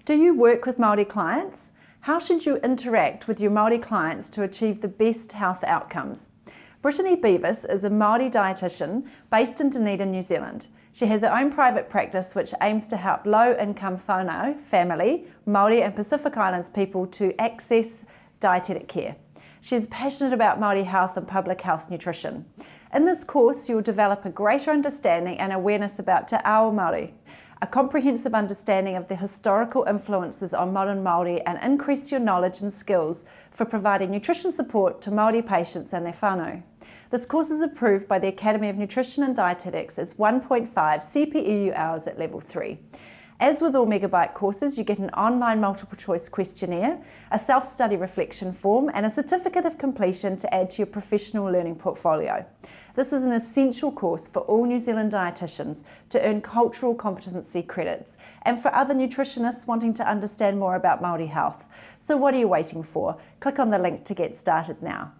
Do you work with Maori clients? How should you interact with your Maori clients to achieve the best health outcomes? Brittany Beavis is a Maori dietitian based in Dunedin, New Zealand. She has her own private practice which aims to help low-income whānau, family, Maori and Pacific Islands people to access dietetic care. She is passionate about Maori health and public health nutrition. In this course, you'll develop a greater understanding and awareness about Te Ao Māori, a comprehensive understanding of the historical influences on modern Māori, and increase your knowledge and skills for providing nutrition support to Māori patients and their whānau. This course is approved by the Academy of Nutrition and Dietetics as 1.5 CPEU hours at level 3. As with all Megabite courses, you get an online multiple choice questionnaire, a self-study reflection form and a certificate of completion to add to your professional learning portfolio. This is an essential course for all New Zealand dietitians to earn cultural competency credits and for other nutritionists wanting to understand more about Māori health. So what are you waiting for? Click on the link to get started now.